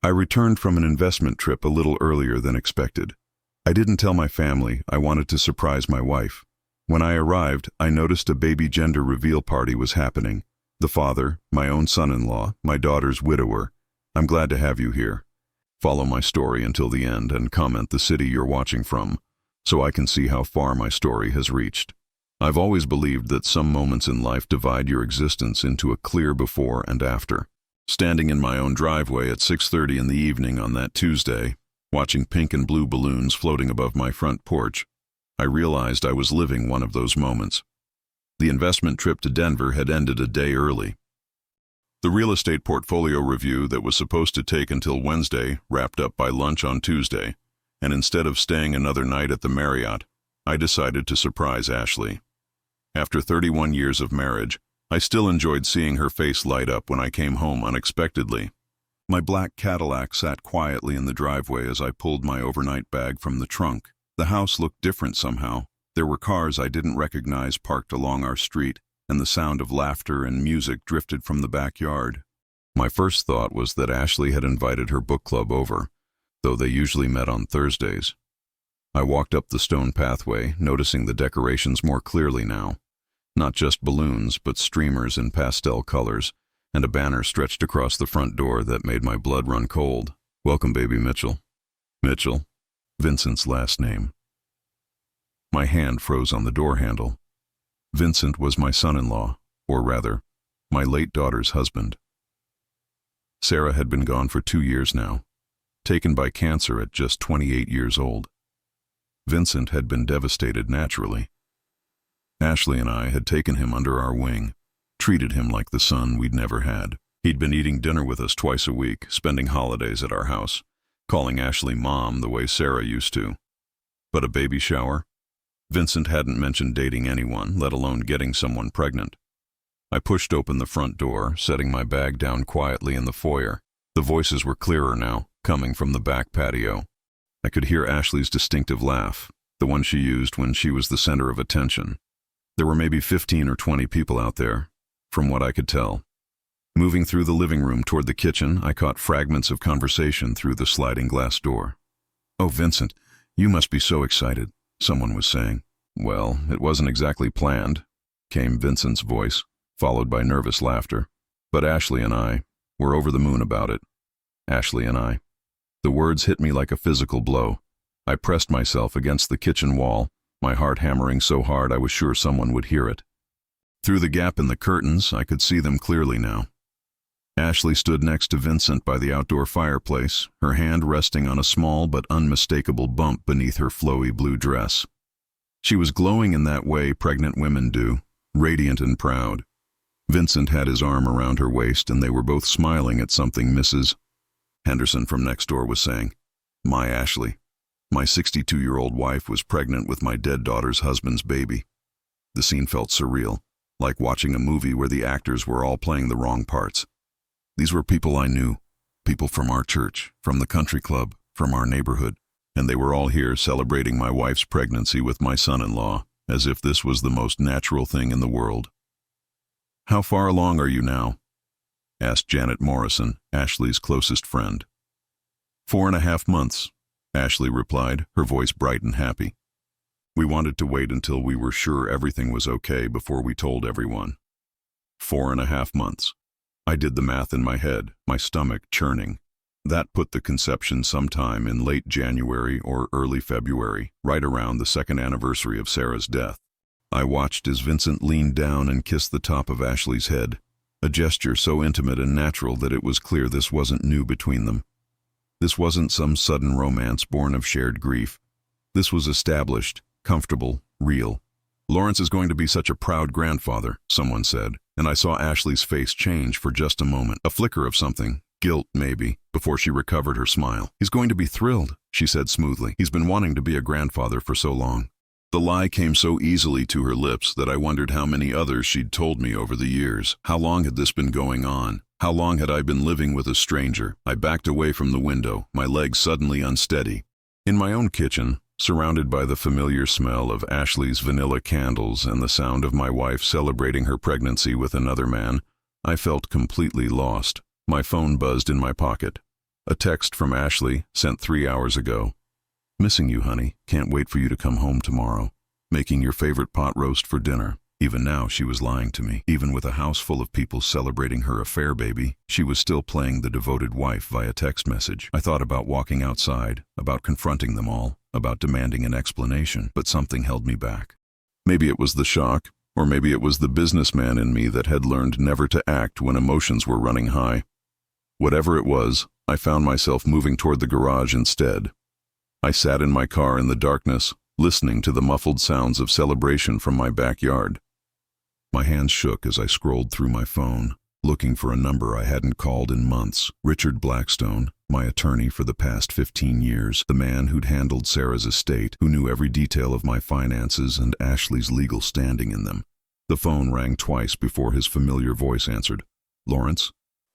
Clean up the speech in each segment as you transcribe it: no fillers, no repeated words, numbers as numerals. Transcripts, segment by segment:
I returned from an investment trip a little earlier than expected. I didn't tell my family. I wanted to surprise my wife. When I arrived, I noticed a baby gender reveal party was happening. The father, my own son-in-law, my daughter's widower. I'm glad to have you here. Follow my story until the end and comment the city you're watching from, so I can see how far my story has reached. I've always believed that some moments in life divide your existence into a clear before and after. Standing in my own driveway at 6:30 in the evening on that Tuesday, watching pink and blue balloons floating above my front porch, I realized I was living one of those moments. The investment trip to Denver had ended a day early. The real estate portfolio review that was supposed to take until Wednesday wrapped up by lunch on Tuesday, and instead of staying another night at the Marriott, I decided to surprise Ashley. After 31 years of marriage, I still enjoyed seeing her face light up when I came home unexpectedly. My black Cadillac sat quietly in the driveway as I pulled my overnight bag from the trunk. The house looked different somehow. There were cars I didn't recognize parked along our street, and the sound of laughter and music drifted from the backyard. My first thought was that Ashley had invited her book club over, though they usually met on Thursdays. I walked up the stone pathway, noticing the decorations more clearly now. Not just balloons, but streamers in pastel colors, and a banner stretched across the front door that made my blood run cold. Welcome, baby Mitchell. Mitchell, Vincent's last name. My hand froze on the door handle. Vincent was my son-in-law, or rather, my late daughter's husband. Sarah had been gone for 2 years now, taken by cancer at just 28 years old. Vincent had been devastated naturally. Ashley and I had taken him under our wing, treated him like the son we'd never had. He'd been eating dinner with us twice a week, spending holidays at our house, calling Ashley Mom the way Sarah used to. But a baby shower? Vincent hadn't mentioned dating anyone, let alone getting someone pregnant. I pushed open the front door, setting my bag down quietly in the foyer. The voices were clearer now, coming from the back patio. I could hear Ashley's distinctive laugh, the one she used when she was the center of attention. There were maybe 15 or 20 people out there, from what I could tell. Moving through the living room toward the kitchen, I caught fragments of conversation through the sliding glass door. "Oh, Vincent, you must be so excited," someone was saying. "Well, it wasn't exactly planned," came Vincent's voice, followed by nervous laughter. "But Ashley and I, we're over the moon about it. Ashley and I." The words hit me like a physical blow. I pressed myself against the kitchen wall, my heart hammering so hard I was sure someone would hear it. Through the gap in the curtains, I could see them clearly now. Ashley stood next to Vincent by the outdoor fireplace, her hand resting on a small but unmistakable bump beneath her flowy blue dress. She was glowing in that way pregnant women do, radiant and proud. Vincent had his arm around her waist, and they were both smiling at something Mrs. Henderson from next door was saying. My Ashley. My 62-year-old wife was pregnant with my dead daughter's husband's baby. The scene felt surreal, like watching a movie where the actors were all playing the wrong parts. These were people I knew, people from our church, from the country club, from our neighborhood, and they were all here celebrating my wife's pregnancy with my son-in-law, as if this was the most natural thing in the world. "How far along are you now?" asked Janet Morrison, Ashley's closest friend. 4.5 months, Ashley replied, her voice bright and happy. We wanted to wait until we were sure everything was okay before we told everyone. 4.5 months. I did the math in my head, my stomach churning. That put the conception sometime in late January or early February, right around the 2nd anniversary of Sarah's death. I watched as Vincent leaned down and kissed the top of Ashley's head, a gesture so intimate and natural that it was clear this wasn't new between them. This wasn't some sudden romance born of shared grief. This was established, comfortable, real. "Lawrence is going to be such a proud grandfather," someone said, and I saw Ashley's face change for just a moment, a flicker of something, guilt maybe, before she recovered her smile. "He's going to be thrilled," she said smoothly. "He's been wanting to be a grandfather for so long." The lie came so easily to her lips that I wondered how many others she'd told me over the years. How long had this been going on? How long had I been living with a stranger? I backed away from the window, my legs suddenly unsteady. In my own kitchen, surrounded by the familiar smell of Ashley's vanilla candles and the sound of my wife celebrating her pregnancy with another man, I felt completely lost. My phone buzzed in my pocket. A text from Ashley, sent 3 hours ago. Missing you, honey. Can't wait for you to come home tomorrow. Making your favorite pot roast for dinner. Even now, she was lying to me. Even with a house full of people celebrating her affair baby, she was still playing the devoted wife via text message. I thought about walking outside, about confronting them all, about demanding an explanation, but something held me back. Maybe it was the shock, or maybe it was the businessman in me that had learned never to act when emotions were running high. Whatever it was, I found myself moving toward the garage instead. I sat in my car in the darkness, listening to the muffled sounds of celebration from my backyard. My hands shook as I scrolled through my phone, looking for a number I hadn't called in months. Richard Blackstone, my attorney for the past 15 years, the man who'd handled Sarah's estate, who knew every detail of my finances and Ashley's legal standing in them. The phone rang twice before his familiar voice answered. "Lawrence?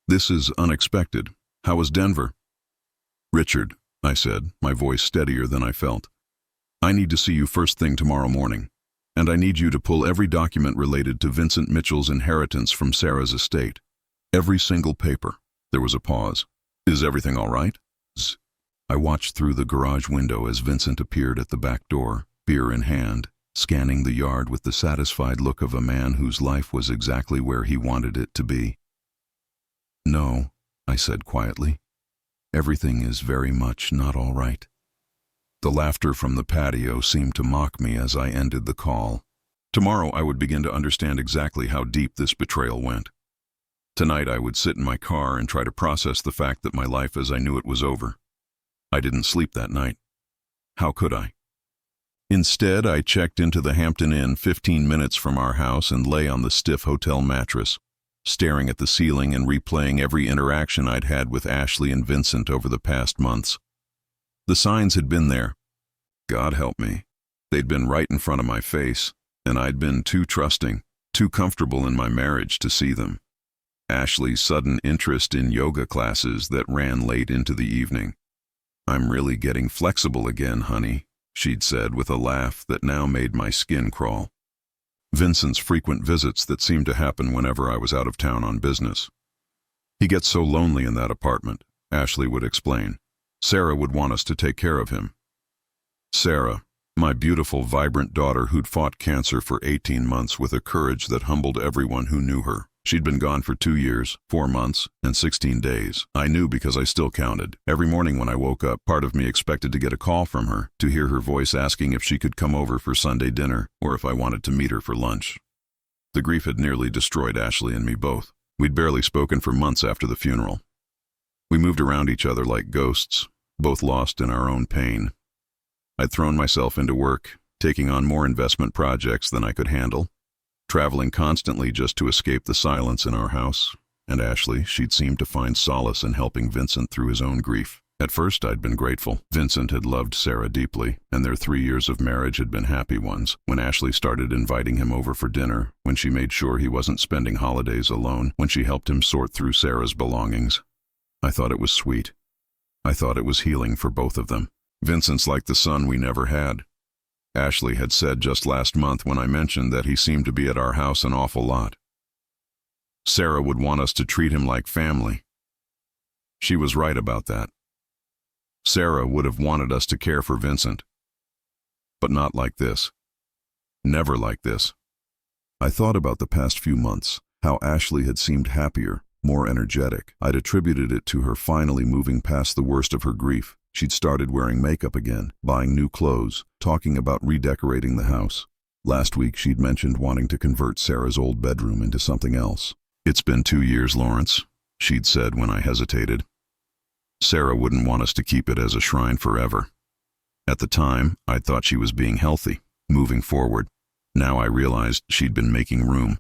This is unexpected. How was Denver?" "Richard," I said, my voice steadier than I felt. "I need to see you first thing tomorrow morning. And I need you to pull every document related to Vincent Mitchell's inheritance from Sarah's estate. Every single paper." There was a pause. "Is everything all right?" I watched through the garage window as Vincent appeared at the back door, beer in hand, scanning the yard with the satisfied look of a man whose life was exactly where he wanted it to be. "No," I said quietly. "Everything is very much not all right." The laughter from the patio seemed to mock me as I ended the call. Tomorrow I would begin to understand exactly how deep this betrayal went. Tonight I would sit in my car and try to process the fact that my life as I knew it was over. I didn't sleep that night. How could I? Instead, I checked into the Hampton Inn 15 minutes from our house and lay on the stiff hotel mattress, staring at the ceiling and replaying every interaction I'd had with Ashley and Vincent over the past months. The signs had been there. God help me. They'd been right in front of my face, and I'd been too trusting, too comfortable in my marriage to see them. Ashley's sudden interest in yoga classes that ran late into the evening. "I'm really getting flexible again, honey," she'd said with a laugh that now made my skin crawl. Vincent's frequent visits that seemed to happen whenever I was out of town on business. "He gets so lonely in that apartment," Ashley would explain. "Sarah would want us to take care of him." Sarah, my beautiful, vibrant daughter who'd fought cancer for 18 months with a courage that humbled everyone who knew her. She'd been gone for 2 years, 4 months, and 16 days. I knew because I still counted. Every morning when I woke up, part of me expected to get a call from her, to hear her voice asking if she could come over for Sunday dinner, or if I wanted to meet her for lunch. The grief had nearly destroyed Ashley and me both. We'd barely spoken for months after the funeral. We moved around each other like ghosts, both lost in our own pain. I'd thrown myself into work, taking on more investment projects than I could handle, traveling constantly just to escape the silence in our house. And Ashley, she'd seemed to find solace in helping Vincent through his own grief. At first, I'd been grateful. Vincent had loved Sarah deeply, and their 3 years of marriage had been happy ones. When Ashley started inviting him over for dinner, when she made sure he wasn't spending holidays alone, when she helped him sort through Sarah's belongings, I thought it was sweet. I thought it was healing for both of them. Vincent's like the son we never had. Ashley had said just last month when I mentioned that he seemed to be at our house an awful lot. Sarah would want us to treat him like family. She was right about that. Sarah would have wanted us to care for Vincent. But not like this. Never like this. I thought about the past few months, how Ashley had seemed happier, more energetic. I'd attributed it to her finally moving past the worst of her grief. She'd started wearing makeup again, buying new clothes, talking about redecorating the house. Last week she'd mentioned wanting to convert Sarah's old bedroom into something else. "It's been 2 years, Lawrence," she'd said when I hesitated. Sarah wouldn't want us to keep it as a shrine forever. At the time, I thought she was being healthy, moving forward. Now I realized she'd been making room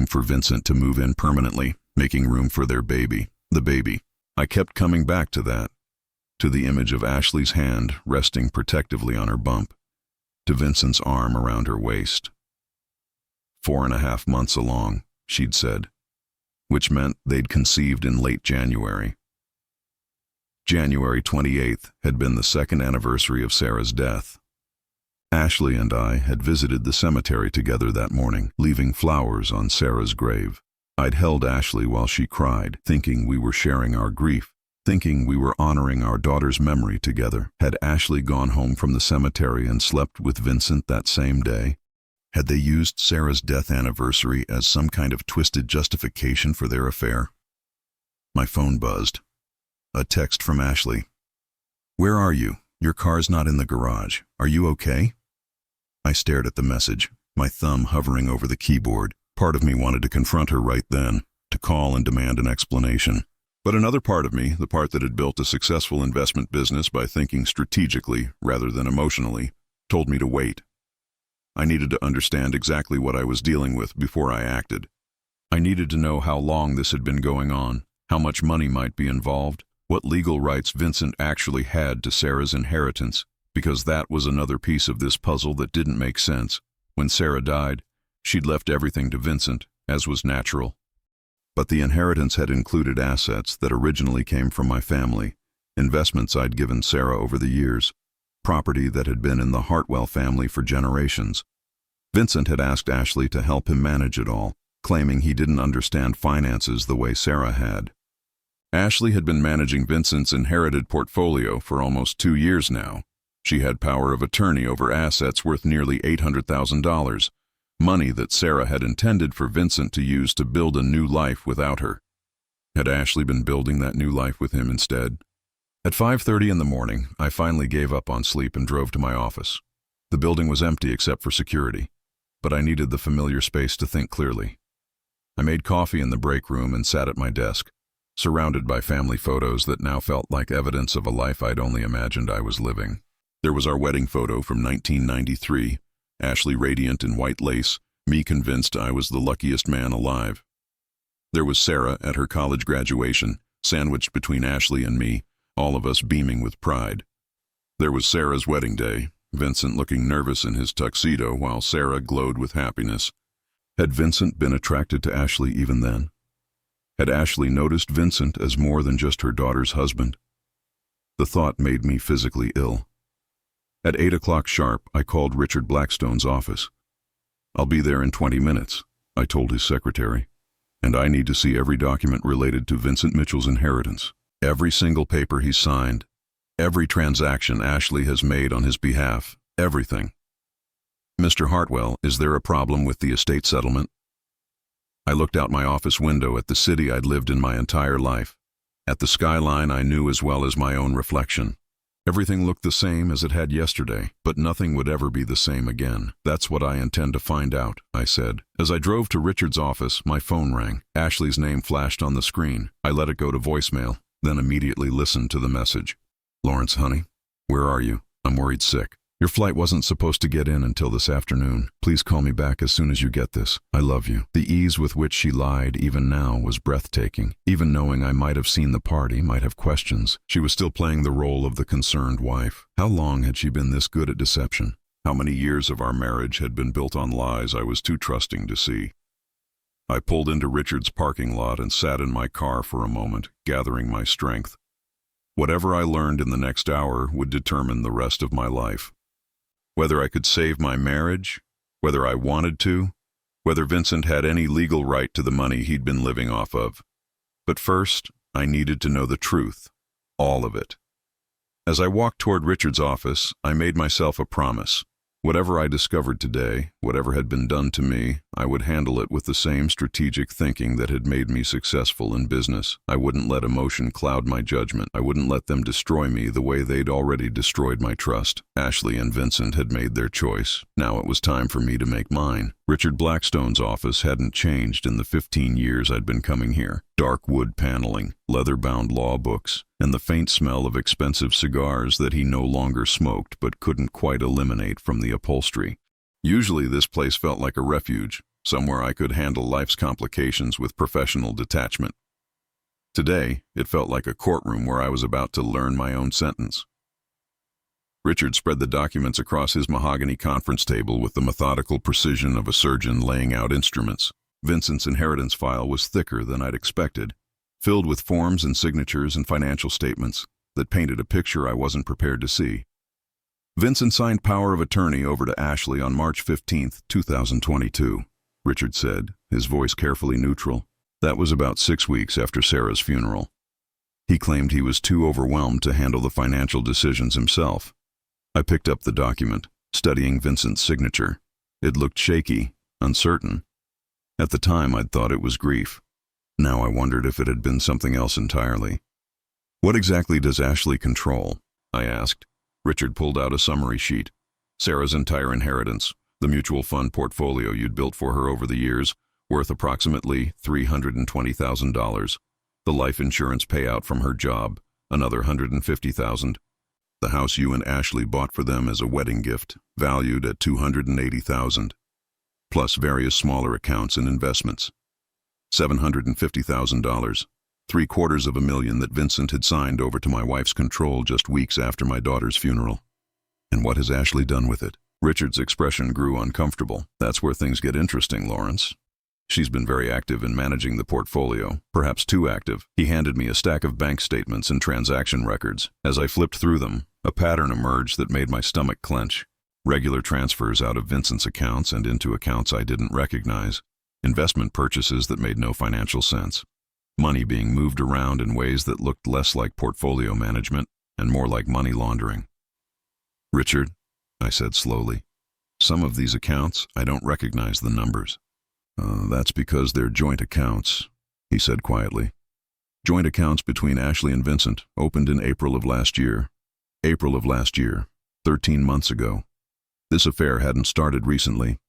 for Vincent to move in permanently, making room for their baby, the baby. I kept coming back to that, to the image of Ashley's hand resting protectively on her bump, to Vincent's arm around her waist. 4.5 months along, she'd said, which meant they'd conceived in late January. January 28th had been the 2nd anniversary of Sarah's death. Ashley and I had visited the cemetery together that morning, leaving flowers on Sarah's grave. I'd held Ashley while she cried, thinking we were sharing our grief, thinking we were honoring our daughter's memory together. Had Ashley gone home from the cemetery and slept with Vincent that same day? Had they used Sarah's death anniversary as some kind of twisted justification for their affair? My phone buzzed. A text from Ashley. "Where are you? Your car's not in the garage. Are you okay?" I stared at the message, my thumb hovering over the keyboard. Part of me wanted to confront her right then, to call and demand an explanation. But another part of me, the part that had built a successful investment business by thinking strategically rather than emotionally, told me to wait. I needed to understand exactly what I was dealing with before I acted. I needed to know how long this had been going on, how much money might be involved, what legal rights Vincent actually had to Sarah's inheritance, because that was another piece of this puzzle that didn't make sense. When Sarah died, she'd left everything to Vincent, as was natural. But the inheritance had included assets that originally came from my family, investments I'd given Sarah over the years, property that had been in the Hartwell family for generations. Vincent had asked Ashley to help him manage it all, claiming he didn't understand finances the way Sarah had. Ashley had been managing Vincent's inherited portfolio for almost 2 years now. She had power of attorney over assets worth nearly $800,000, money that Sarah had intended for Vincent to use to build a new life without her. Had Ashley been building that new life with him instead? At 5:30 in the morning, I finally gave up on sleep and drove to my office. The building was empty except for security, but I needed the familiar space to think clearly. I made coffee in the break room and sat at my desk, surrounded by family photos that now felt like evidence of a life I'd only imagined I was living. There was our wedding photo from 1993, Ashley radiant in white lace, me convinced I was the luckiest man alive. There was Sarah at her college graduation, sandwiched between Ashley and me, all of us beaming with pride. There was Sarah's wedding day, Vincent looking nervous in his tuxedo while Sarah glowed with happiness. Had Vincent been attracted to Ashley even then? Had Ashley noticed Vincent as more than just her daughter's husband? The thought made me physically ill. At 8 o'clock sharp, I called Richard Blackstone's office. "I'll be there in 20 minutes, I told his secretary, "and I need to see every document related to Vincent Mitchell's inheritance. Every single paper he signed, every transaction Ashley has made on his behalf, everything." "Mr. Hartwell, is there a problem with the estate settlement?" I looked out my office window at the city I'd lived in my entire life, at the skyline I knew as well as my own reflection. Everything looked the same as it had yesterday, but nothing would ever be the same again. "That's what I intend to find out," I said. As I drove to Richard's office, my phone rang. Ashley's name flashed on the screen. I let it go to voicemail, then immediately listened to the message. "Lawrence, honey, where are you? I'm worried sick. Your flight wasn't supposed to get in until this afternoon. Please call me back as soon as you get this. I love you." The ease with which she lied even now was breathtaking. Even knowing I might have seen the party, might have questions, she was still playing the role of the concerned wife. How long had she been this good at deception? How many years of our marriage had been built on lies I was too trusting to see? I pulled into Richard's parking lot and sat in my car for a moment, gathering my strength. Whatever I learned in the next hour would determine the rest of my life. Whether I could save my marriage, whether I wanted to, whether Vincent had any legal right to the money he'd been living off of. But first, I needed to know the truth, all of it. As I walked toward Richard's office, I made myself a promise. Whatever I discovered today, whatever had been done to me, I would handle it with the same strategic thinking that had made me successful in business. I wouldn't let emotion cloud my judgment. I wouldn't let them destroy me the way they'd already destroyed my trust. Ashley and Vincent had made their choice. Now it was time for me to make mine. Richard Blackstone's office hadn't changed in the 15 years I'd been coming here. Dark wood paneling, leather-bound law books, and the faint smell of expensive cigars that he no longer smoked but couldn't quite eliminate from the upholstery. Usually this place felt like a refuge, somewhere I could handle life's complications with professional detachment. Today, it felt like a courtroom where I was about to learn my own sentence. Richard spread the documents across his mahogany conference table with the methodical precision of a surgeon laying out instruments. Vincent's inheritance file was thicker than I'd expected, filled with forms and signatures and financial statements that painted a picture I wasn't prepared to see. Vincent signed power of attorney over to Ashley on March 15, 2022, Richard said, his voice carefully neutral. That was about 6 weeks after Sarah's funeral. He claimed he was too overwhelmed to handle the financial decisions himself. I picked up the document, studying Vincent's signature. It looked shaky, uncertain. At the time, I'd thought it was grief. Now I wondered if it had been something else entirely. "What exactly does Ashley control?" I asked. Richard pulled out a summary sheet. Sarah's entire inheritance, the mutual fund portfolio you'd built for her over the years, worth approximately $320,000. The life insurance payout from her job, another $150,000. The house you and Ashley bought for them as a wedding gift, valued at $280,000. Plus various smaller accounts and investments. $750,000. $750,000 that Vincent had signed over to my wife's control just weeks after my daughter's funeral. And what has Ashley done with it? Richard's expression grew uncomfortable. "That's where things get interesting, Lawrence. She's been very active in managing the portfolio, perhaps too active." He handed me a stack of bank statements and transaction records. As I flipped through them, a pattern emerged that made my stomach clench. Regular transfers out of Vincent's accounts and into accounts I didn't recognize. Investment purchases that made no financial sense. Money being moved around in ways that looked less like portfolio management and more like money laundering. "Richard," I said slowly, "some of these accounts, I don't recognize the numbers." That's because they're joint accounts," he said quietly. "Joint accounts between Ashley and Vincent, opened in April of last year. April of last year, 13 months ago. This affair hadn't started recently.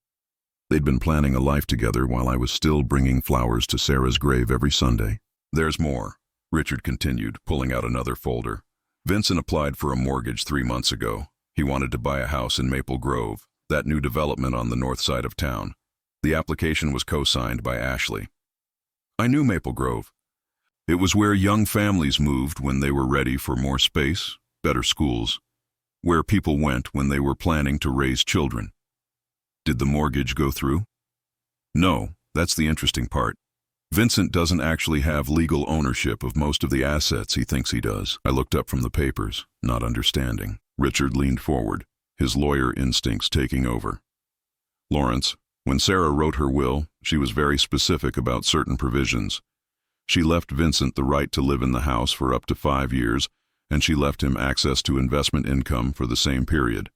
They'd been planning a life together while I was still bringing flowers to Sarah's grave every Sunday." "There's more," Richard continued, pulling out another folder. "Vincent applied for a mortgage 3 months ago. He wanted to buy a house in Maple Grove, that new development on the north side of town. The application was co-signed by Ashley. I knew Maple Grove. It was where young families moved when they were ready for more space, better schools, where people went when they were planning to raise children. Did the mortgage go through? No, that's the interesting part. Vincent doesn't actually have legal ownership of most of the assets he thinks he does." I looked up from the papers, not understanding. Richard leaned forward, his lawyer instincts taking over. "Lawrence, when Sarah wrote her will, she was very specific about certain provisions. She left Vincent the right to live in the house for up to 5 years, and she left him access to investment income for the same period.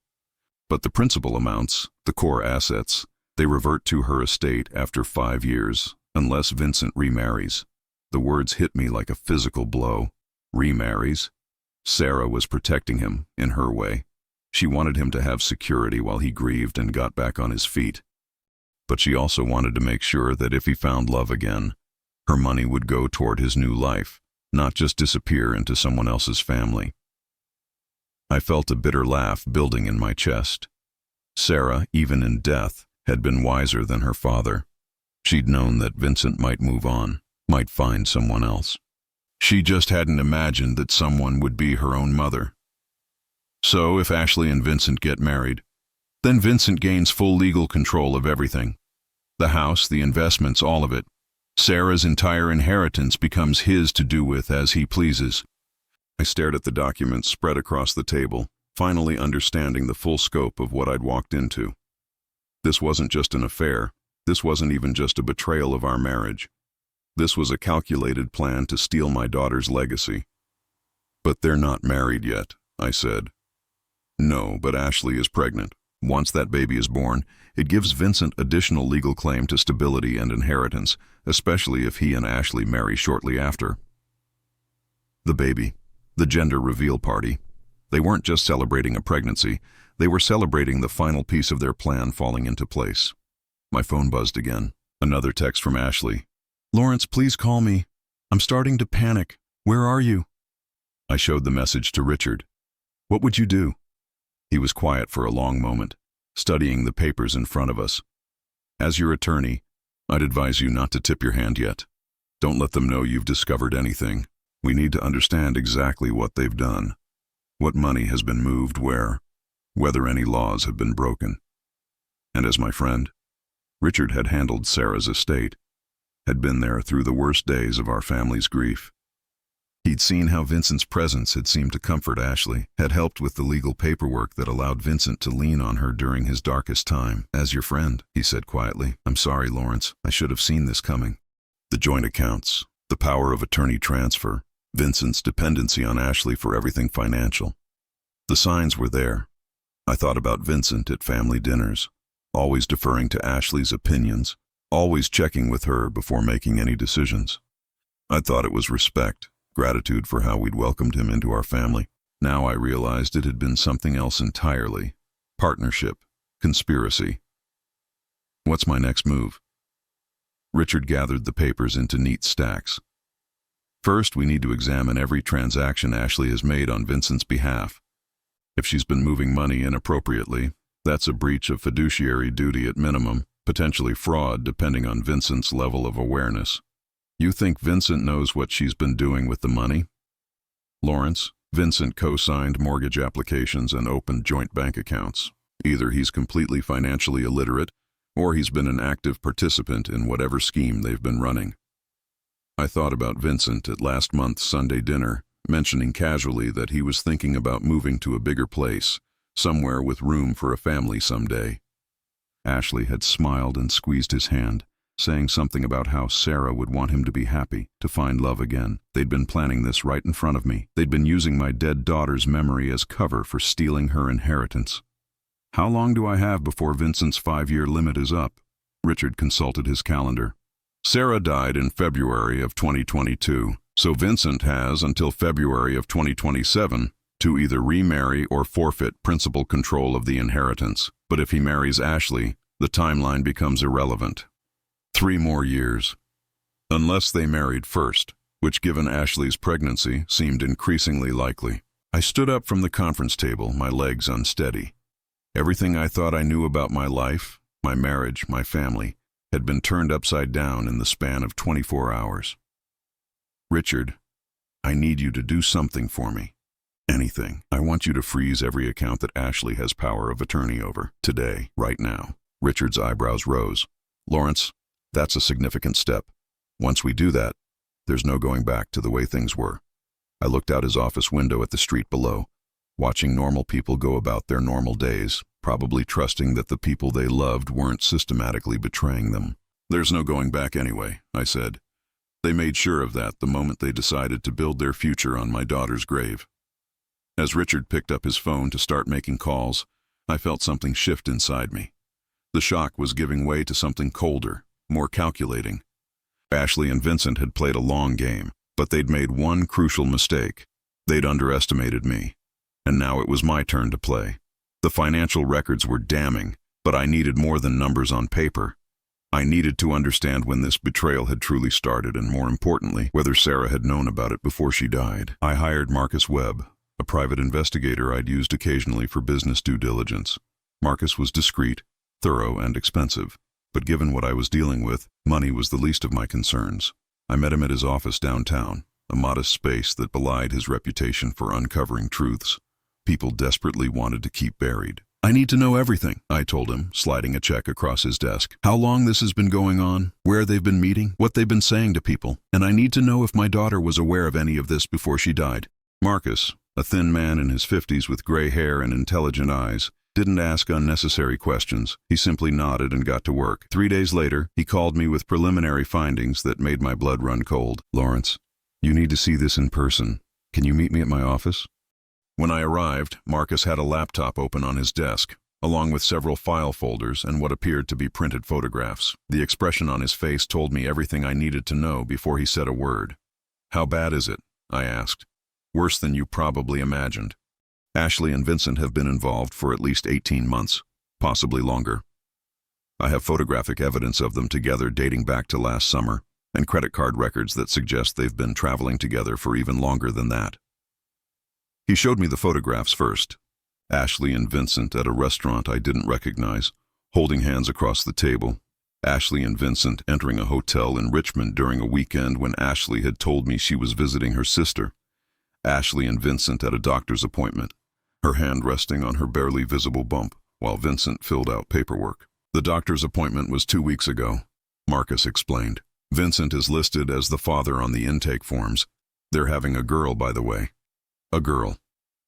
But the principal amounts, the core assets, they revert to her estate after 5 years, unless Vincent remarries." The words hit me like a physical blow. Remarries? Sarah was protecting him, in her way. She wanted him to have security while he grieved and got back on his feet. But she also wanted to make sure that if he found love again, her money would go toward his new life, not just disappear into someone else's family. I felt a bitter laugh building in my chest. Sarah, even in death, had been wiser than her father. She'd known that Vincent might move on, might find someone else. She just hadn't imagined that someone would be her own mother. So if Ashley and Vincent get married, then Vincent gains full legal control of everything. The house, the investments, all of it. Sarah's entire inheritance becomes his to do with as he pleases. I stared at the documents spread across the table, finally understanding the full scope of what I'd walked into. This wasn't just an affair. This wasn't even just a betrayal of our marriage. This was a calculated plan to steal my daughter's legacy. "But they're not married yet," I said. "No, but Ashley is pregnant. Once that baby is born, it gives Vincent additional legal claim to stability and inheritance, especially if he and Ashley marry shortly after." The baby, the gender reveal party. They weren't just celebrating a pregnancy, they were celebrating the final piece of their plan falling into place. My phone buzzed again. Another text from Ashley. "Lawrence, please call me. I'm starting to panic. Where are you?" I showed the message to Richard. "What would you do?" He was quiet for a long moment, studying the papers in front of us. "As your attorney, I'd advise you not to tip your hand yet. Don't let them know you've discovered anything. We need to understand exactly what they've done, what money has been moved where, whether any laws have been broken." And as my friend, Richard had handled Sarah's estate, had been there through the worst days of our family's grief. He'd seen how Vincent's presence had seemed to comfort Ashley, had helped with the legal paperwork that allowed Vincent to lean on her during his darkest time. "As your friend," he said quietly, "I'm sorry, Lawrence. I should have seen this coming. The joint accounts, the power of attorney transfer, Vincent's dependency on Ashley for everything financial. The signs were there. I thought about Vincent at family dinners, always deferring to Ashley's opinions, always checking with her before making any decisions. I thought it was respect, gratitude for how we'd welcomed him into our family. Now I realized it had been something else entirely. Partnership, conspiracy. What's my next move? Richard gathered the papers into neat stacks. First, we need to examine every transaction Ashley has made on Vincent's behalf. If she's been moving money inappropriately, that's a breach of fiduciary duty at minimum, potentially fraud depending on Vincent's level of awareness. You think Vincent knows what she's been doing with the money? Lawrence, Vincent co-signed mortgage applications and opened joint bank accounts. Either he's completely financially illiterate, or he's been an active participant in whatever scheme they've been running. I thought about Vincent at last month's Sunday dinner, mentioning casually that he was thinking about moving to a bigger place, somewhere with room for a family someday. Ashley had smiled and squeezed his hand, saying something about how Sarah would want him to be happy, to find love again. They'd been planning this right in front of me. They'd been using my dead daughter's memory as cover for stealing her inheritance. How long do I have before Vincent's 5-year limit is up? Richard consulted his calendar. Sarah died in February of 2022, so Vincent has until February of 2027 to either remarry or forfeit principal control of the inheritance. But if he marries Ashley, the timeline becomes irrelevant. 3 more years. Unless they married first, which given Ashley's pregnancy seemed increasingly likely. I stood up from the conference table, my legs unsteady. Everything I thought I knew about my life, my marriage, my family, had been turned upside down in the span of 24 hours. Richard, I need you to do something for me. Anything. I want you to freeze every account that Ashley has power of attorney over, today, right now. Richard's eyebrows rose. Lawrence, that's a significant step. Once we do that, there's no going back to the way things were. I looked out his office window at the street below, watching normal people go about their normal days, probably trusting that the people they loved weren't systematically betraying them. There's no going back anyway, I said. They made sure of that the moment they decided to build their future on my daughter's grave. As Richard picked up his phone to start making calls, I felt something shift inside me. The shock was giving way to something colder, more calculating. Ashley and Vincent had played a long game, but they'd made one crucial mistake. They'd underestimated me. And now it was my turn to play. The financial records were damning, but I needed more than numbers on paper. I needed to understand when this betrayal had truly started and, more importantly, whether Sarah had known about it before she died. I hired Marcus Webb, a private investigator I'd used occasionally for business due diligence. Marcus was discreet, thorough, and expensive, but given what I was dealing with, money was the least of my concerns. I met him at his office downtown, a modest space that belied his reputation for uncovering truths people desperately wanted to keep buried. I need to know everything, I told him, sliding a check across his desk. How long this has been going on, where they've been meeting, what they've been saying to people, and I need to know if my daughter was aware of any of this before she died. Marcus, a thin man in his 50s with gray hair and intelligent eyes, didn't ask unnecessary questions. He simply nodded and got to work. 3 days later, he called me with preliminary findings that made my blood run cold. Lawrence, you need to see this in person. Can you meet me at my office? When I arrived, Marcus had a laptop open on his desk, along with several file folders and what appeared to be printed photographs. The expression on his face told me everything I needed to know before he said a word. How bad is it? I asked. Worse than you probably imagined. Ashley and Vincent have been involved for at least 18 months, possibly longer. I have photographic evidence of them together dating back to last summer, and credit card records that suggest they've been traveling together for even longer than that. He showed me the photographs first. Ashley and Vincent at a restaurant I didn't recognize, holding hands across the table. Ashley and Vincent entering a hotel in Richmond during a weekend when Ashley had told me she was visiting her sister. Ashley and Vincent at a doctor's appointment, her hand resting on her barely visible bump while Vincent filled out paperwork. The doctor's appointment was 2 weeks ago, Marcus explained. Vincent is listed as the father on the intake forms. They're having a girl, by the way. A girl.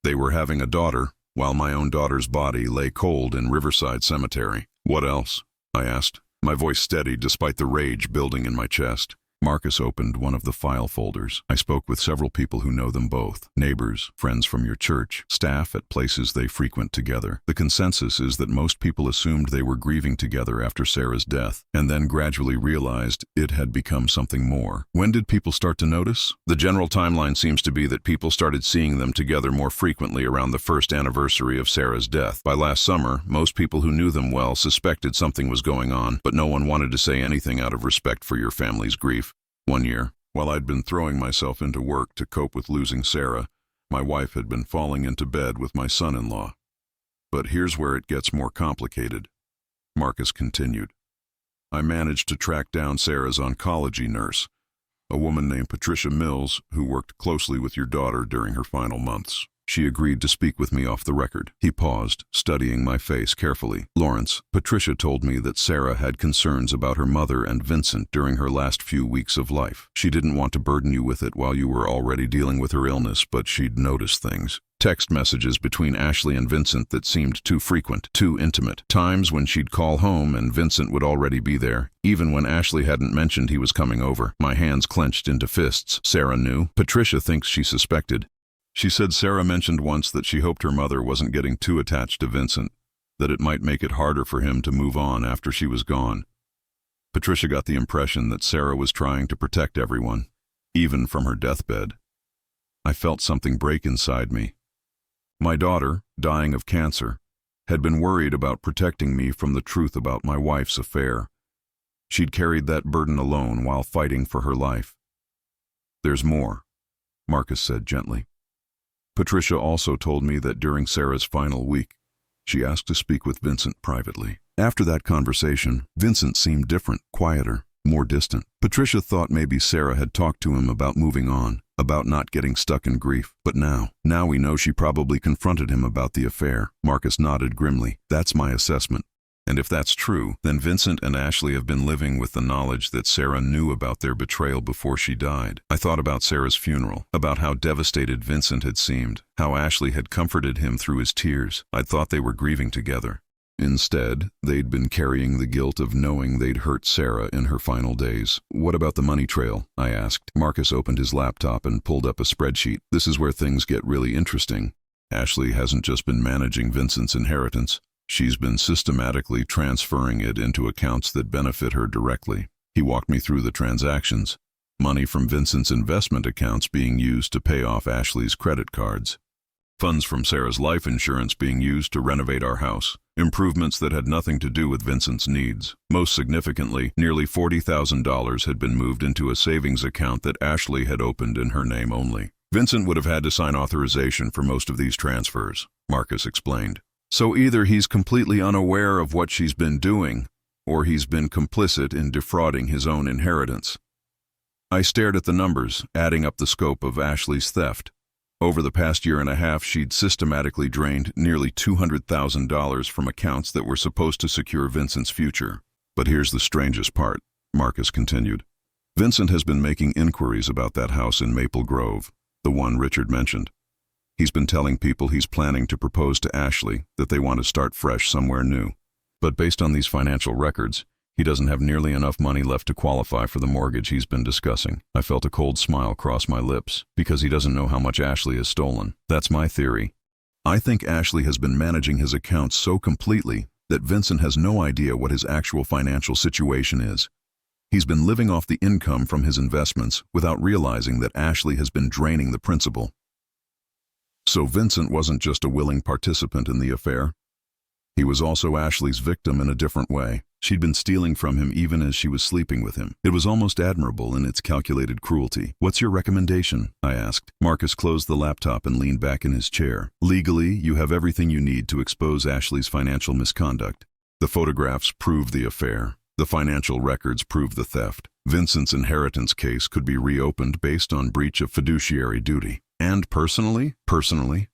They were having a daughter, while my own daughter's body lay cold in Riverside Cemetery. What else? I asked, my voice steady despite the rage building in my chest. Marcus opened one of the file folders. I spoke with several people who know them both. Neighbors, friends from your church, staff at places they frequent together. The consensus is that most people assumed they were grieving together after Sarah's death, and then gradually realized it had become something more. When did people start to notice? The general timeline seems to be that people started seeing them together more frequently around the first anniversary of Sarah's death. By last summer, most people who knew them well suspected something was going on, but no one wanted to say anything out of respect for your family's grief. One year, while I'd been throwing myself into work to cope with losing Sarah, my wife had been falling into bed with my son-in-law. But here's where it gets more complicated. Marcus continued. I managed to track down Sarah's oncology nurse, a woman named Patricia Mills, who worked closely with your daughter during her final months. She agreed to speak with me off the record. He paused, studying my face carefully. Lawrence, Patricia told me that Sarah had concerns about her mother and Vincent during her last few weeks of life. She didn't want to burden you with it while you were already dealing with her illness, but she'd noticed things. Text messages between Ashley and Vincent that seemed too frequent, too intimate. Times when she'd call home and Vincent would already be there, even when Ashley hadn't mentioned he was coming over. My hands clenched into fists. Sarah knew. Patricia thinks she suspected. She said Sarah mentioned once that she hoped her mother wasn't getting too attached to Vincent, that it might make it harder for him to move on after she was gone. Patricia got the impression that Sarah was trying to protect everyone, even from her deathbed. I felt something break inside me. My daughter, dying of cancer, had been worried about protecting me from the truth about my wife's affair. She'd carried that burden alone while fighting for her life. There's more, Marcus said gently. Patricia also told me that during Sarah's final week, she asked to speak with Vincent privately. After that conversation, Vincent seemed different, quieter, more distant. Patricia thought maybe Sarah had talked to him about moving on, about not getting stuck in grief. But now we know she probably confronted him about the affair. Marcus nodded grimly. That's my assessment. And if that's true, then Vincent and Ashley have been living with the knowledge that Sarah knew about their betrayal before she died. I thought about Sarah's funeral, about how devastated Vincent had seemed, how Ashley had comforted him through his tears. I'd thought they were grieving together. Instead, they'd been carrying the guilt of knowing they'd hurt Sarah in her final days. What about the money trail? I asked. Marcus opened his laptop and pulled up a spreadsheet. This is where things get really interesting. Ashley hasn't just been managing Vincent's inheritance. She's been systematically transferring it into accounts that benefit her directly. He walked me through the transactions. Money from Vincent's investment accounts being used to pay off Ashley's credit cards. Funds from Sarah's life insurance being used to renovate our house. Improvements that had nothing to do with Vincent's needs. Most significantly, nearly $40,000 had been moved into a savings account that Ashley had opened in her name only. Vincent would have had to sign authorization for most of these transfers, Marcus explained. So either he's completely unaware of what she's been doing, or he's been complicit in defrauding his own inheritance. I stared at the numbers, adding up the scope of Ashley's theft. Over the past year and a half, she'd systematically drained nearly $200,000 from accounts that were supposed to secure Vincent's future. But here's the strangest part, Marcus continued. Vincent has been making inquiries about that house in Maple Grove, the one Richard mentioned. He's been telling people he's planning to propose to Ashley, that they want to start fresh somewhere new. But based on these financial records, he doesn't have nearly enough money left to qualify for the mortgage he's been discussing. I felt a cold smile cross my lips, because he doesn't know how much Ashley has stolen. That's my theory. I think Ashley has been managing his accounts so completely that Vincent has no idea what his actual financial situation is. He's been living off the income from his investments without realizing that Ashley has been draining the principal. So Vincent wasn't just a willing participant in the affair. He was also Ashley's victim in a different way. She'd been stealing from him even as she was sleeping with him. It was almost admirable in its calculated cruelty. What's your recommendation? I asked. Marcus closed the laptop and leaned back in his chair. Legally, you have everything you need to expose Ashley's financial misconduct. The photographs prove the affair. The financial records prove the theft. Vincent's inheritance case could be reopened based on breach of fiduciary duty. And personally,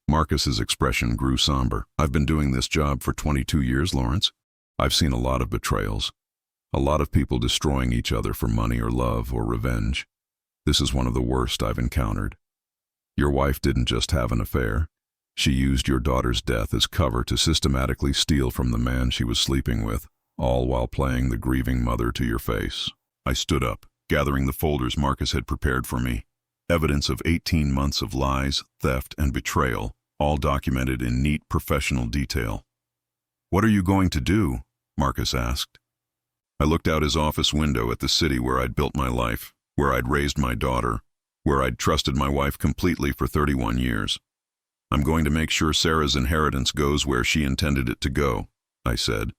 Marcus's expression grew somber. I've been doing this job for 22 years, Lawrence. I've seen a lot of betrayals. A lot of people destroying each other for money or love or revenge. This is one of the worst I've encountered. Your wife didn't just have an affair. She used your daughter's death as cover to systematically steal from the man she was sleeping with, all while playing the grieving mother to your face. I stood up, gathering the folders Marcus had prepared for me. Evidence of 18 months of lies, theft, and betrayal, all documented in neat professional detail. "What are you going to do?" Marcus asked. I looked out his office window at the city where I'd built my life, where I'd raised my daughter, where I'd trusted my wife completely for 31 years. "I'm going to make sure Sarah's inheritance goes where she intended it to go," I said.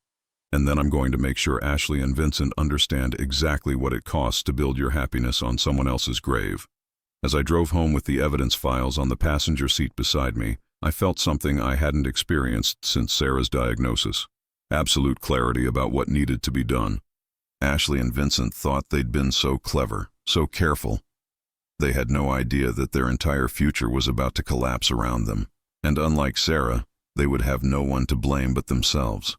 "And then I'm going to make sure Ashley and Vincent understand exactly what it costs to build your happiness on someone else's grave." As I drove home with the evidence files on the passenger seat beside me, I felt something I hadn't experienced since Sarah's diagnosis. Absolute clarity about what needed to be done. Ashley and Vincent thought they'd been so clever, so careful. They had no idea that their entire future was about to collapse around them, and unlike Sarah, they would have no one to blame but themselves.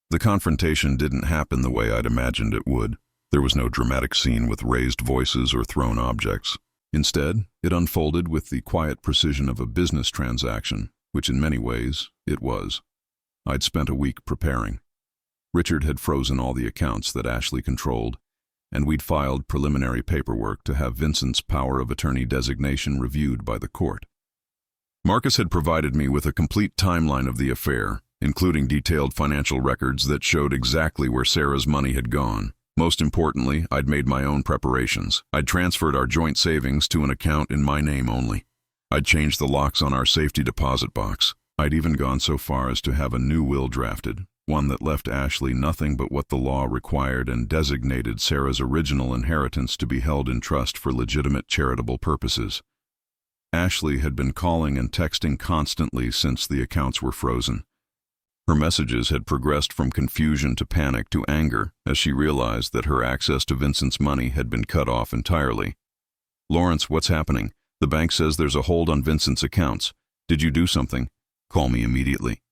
The confrontation didn't happen the way I'd imagined it would. There was no dramatic scene with raised voices or thrown objects. Instead, it unfolded with the quiet precision of a business transaction, which in many ways, it was. I'd spent a week preparing. Richard had frozen all the accounts that Ashley controlled, and we'd filed preliminary paperwork to have Vincent's power of attorney designation reviewed by the court. Marcus had provided me with a complete timeline of the affair, including detailed financial records that showed exactly where Sarah's money had gone. Most importantly, I'd made my own preparations. I'd transferred our joint savings to an account in my name only. I'd changed the locks on our safety deposit box. I'd even gone so far as to have a new will drafted, one that left Ashley nothing but what the law required and designated Sarah's original inheritance to be held in trust for legitimate charitable purposes. Ashley had been calling and texting constantly since the accounts were frozen. Her messages had progressed from confusion to panic to anger as she realized that her access to Vincent's money had been cut off entirely. "Lawrence, what's happening? The bank says there's a hold on Vincent's accounts. Did you do something? Call me immediately."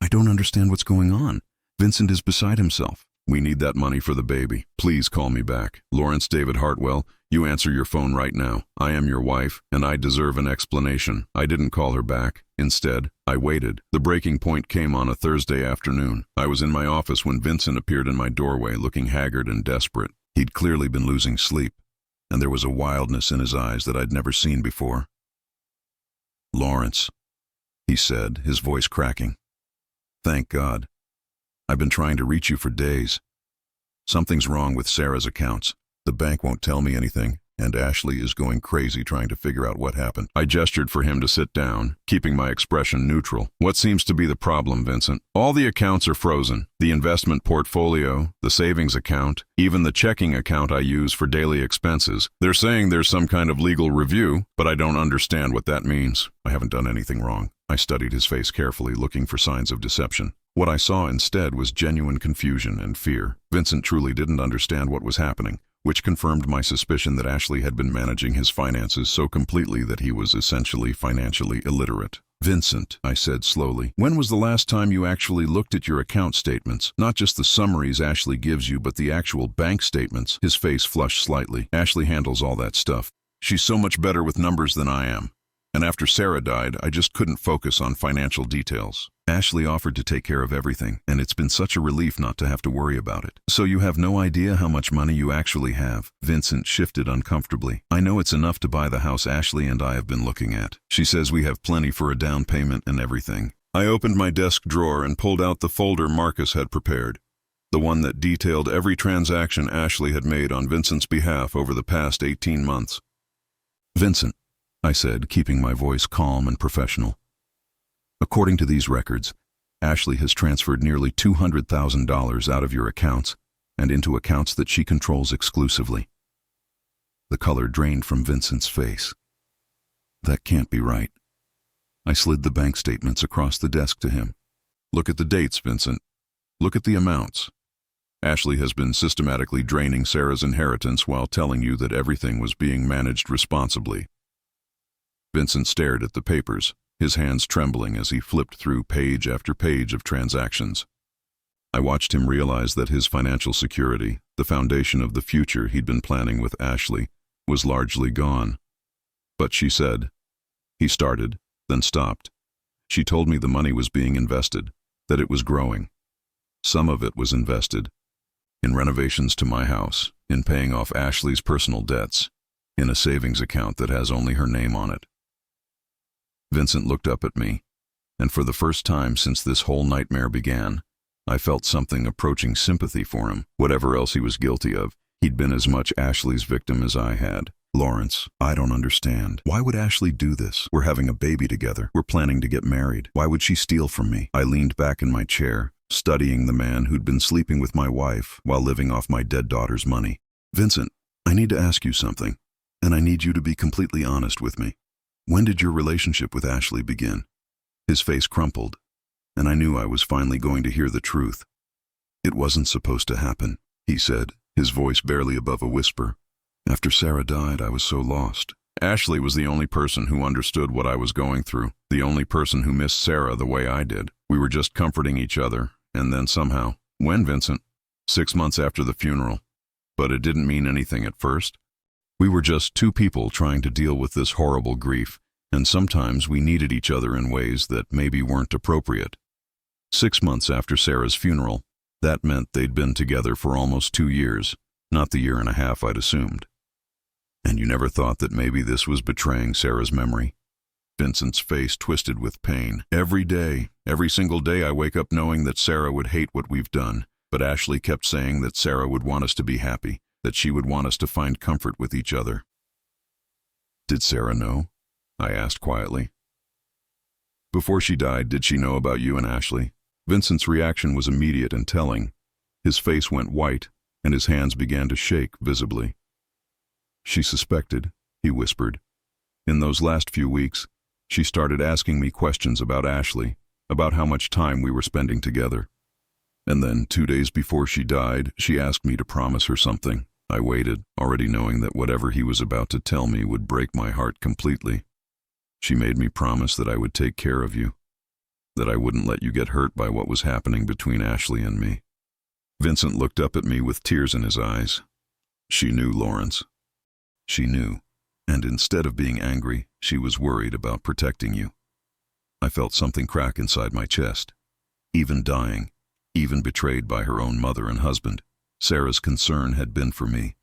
"I don't understand what's going on. Vincent is beside himself." "We need that money for the baby. Please call me back. Lawrence David Hartwell, you answer your phone right now. I am your wife, and I deserve an explanation." I didn't call her back. Instead, I waited. The breaking point came on a Thursday afternoon. I was in my office when Vincent appeared in my doorway looking haggard and desperate. He'd clearly been losing sleep, and there was a wildness in his eyes that I'd never seen before. "Lawrence," he said, his voice cracking. "Thank God. I've been trying to reach you for days. Something's wrong with Sarah's accounts. The bank won't tell me anything, and Ashley is going crazy trying to figure out what happened." I gestured for him to sit down, keeping my expression neutral. "What seems to be the problem, Vincent?" "All the accounts are frozen. The investment portfolio, the savings account, even the checking account I use for daily expenses. They're saying there's some kind of legal review, but I don't understand what that means." "I haven't done anything wrong." I studied his face carefully, looking for signs of deception. What I saw instead was genuine confusion and fear. Vincent truly didn't understand what was happening, which confirmed my suspicion that Ashley had been managing his finances so completely that he was essentially financially illiterate. "Vincent," I said slowly, "when was the last time you actually looked at your account statements? Not just the summaries Ashley gives you, but the actual bank statements." His face flushed slightly. "Ashley handles all that stuff. She's so much better with numbers than I am. And after Sarah died, I just couldn't focus on financial details. Ashley offered to take care of everything, and it's been such a relief not to have to worry about it." "So you have no idea how much money you actually have?" Vincent shifted uncomfortably. "I know it's enough to buy the house Ashley and I have been looking at. She says we have plenty for a down payment and everything." I opened my desk drawer and pulled out the folder Marcus had prepared, the one that detailed every transaction Ashley had made on Vincent's behalf over the past 18 months. "Vincent," I said, keeping my voice calm and professional, "according to these records, Ashley has transferred nearly $200,000 out of your accounts and into accounts that she controls exclusively." The color drained from Vincent's face. "That can't be right." I slid the bank statements across the desk to him. "Look at the dates, Vincent. Look at the amounts. Ashley has been systematically draining Sarah's inheritance while telling you that everything was being managed responsibly." Vincent stared at the papers, his hands trembling as he flipped through page after page of transactions. I watched him realize that his financial security, the foundation of the future he'd been planning with Ashley, was largely gone. "But she said," he started, then stopped. "She told me the money was being invested, that it was growing. Some of it was invested. In renovations to my house, in paying off Ashley's personal debts, in a savings account that has only her name on it. Vincent looked up at me, and for the first time since this whole nightmare began, I felt something approaching sympathy for him. Whatever else he was guilty of, he'd been as much Ashley's victim as I had. Lawrence, I don't understand. Why would Ashley do this? We're having a baby together. We're planning to get married. Why would she steal from me? I leaned back in my chair, studying the man who'd been sleeping with my wife while living off my dead daughter's money. Vincent, I need to ask you something, and I need you to be completely honest with me. When did your relationship with Ashley begin? His face crumpled, and I knew I was finally going to hear the truth. It wasn't supposed to happen, he said, his voice barely above a whisper. After Sarah died, I was so lost. Ashley was the only person who understood what I was going through, the only person who missed Sarah the way I did. We were just comforting each other, and then somehow, when, Vincent? 6 months after the funeral. But it didn't mean anything at first. We were just two people trying to deal with this horrible grief, and sometimes we needed each other in ways that maybe weren't appropriate. 6 months after Sarah's funeral, that meant they'd been together for almost 2 years, not the 1.5 years I'd assumed. And you never thought that maybe this was betraying Sarah's memory? Vincent's face twisted with pain. Every single day I wake up knowing that Sarah would hate what we've done, but Ashley kept saying that Sarah would want us to be happy, that she would want us to find comfort with each other. Did Sarah know? I asked quietly. Before she died, did she know about you and Ashley? Vincent's reaction was immediate and telling. His face went white, and his hands began to shake visibly. She suspected, he whispered. In those last few weeks, she started asking me questions about Ashley, about how much time we were spending together. And then, 2 days before she died, she asked me to promise her something. I waited, already knowing that whatever he was about to tell me would break my heart completely. She made me promise that I would take care of you, that I wouldn't let you get hurt by what was happening between Ashley and me. Vincent looked up at me with tears in his eyes. She knew, Lawrence. She knew, and instead of being angry, she was worried about protecting you. I felt something crack inside my chest. Even dying, even betrayed by her own mother and husband, Sarah's concern had been for me.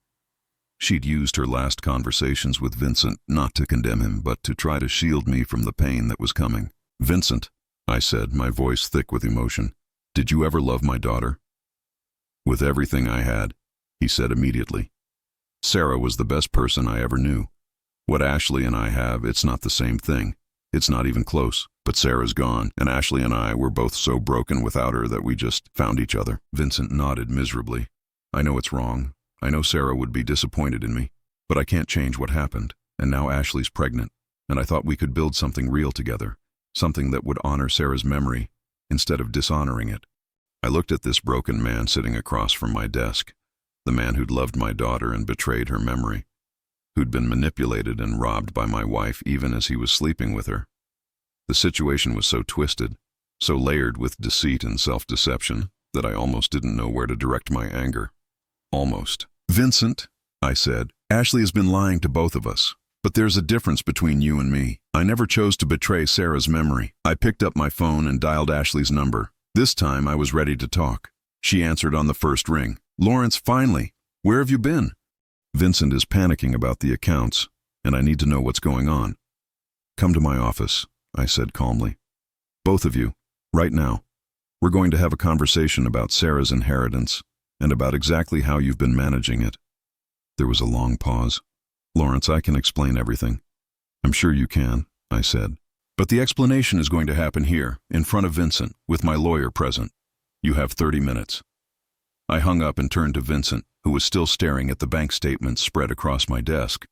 She'd used her last conversations with Vincent not to condemn him, but to try to shield me from the pain that was coming. Vincent, I said, my voice thick with emotion, did you ever love my daughter? With everything I had, he said immediately. Sarah was the best person I ever knew. What Ashley and I have, it's not the same thing. It's not even close. But Sarah's gone, and Ashley and I were both so broken without her that we just found each other. Vincent nodded miserably. I know it's wrong. I know Sarah would be disappointed in me, but I can't change what happened, and now Ashley's pregnant, and I thought we could build something real together, something that would honor Sarah's memory instead of dishonoring it. I looked at this broken man sitting across from my desk, the man who'd loved my daughter and betrayed her memory, who'd been manipulated and robbed by my wife even as he was sleeping with her. The situation was so twisted, so layered with deceit and self-deception, that I almost didn't know where to direct my anger. Almost. Vincent, I said, Ashley has been lying to both of us. But there's a difference between you and me. I never chose to betray Sarah's memory. I picked up my phone and dialed Ashley's number. This time I was ready to talk. She answered on the first ring. Lawrence, finally. Where have you been? Vincent is panicking about the accounts, and I need to know what's going on. Come to my office, I said calmly. Both of you, right now. We're going to have a conversation about Sarah's inheritance and about exactly how you've been managing it. There was a long pause. Lawrence, I can explain everything. I'm sure you can, I said. But the explanation is going to happen here, in front of Vincent, with my lawyer present. You have 30 minutes. I hung up and turned to Vincent, who was still staring at the bank statements spread across my desk.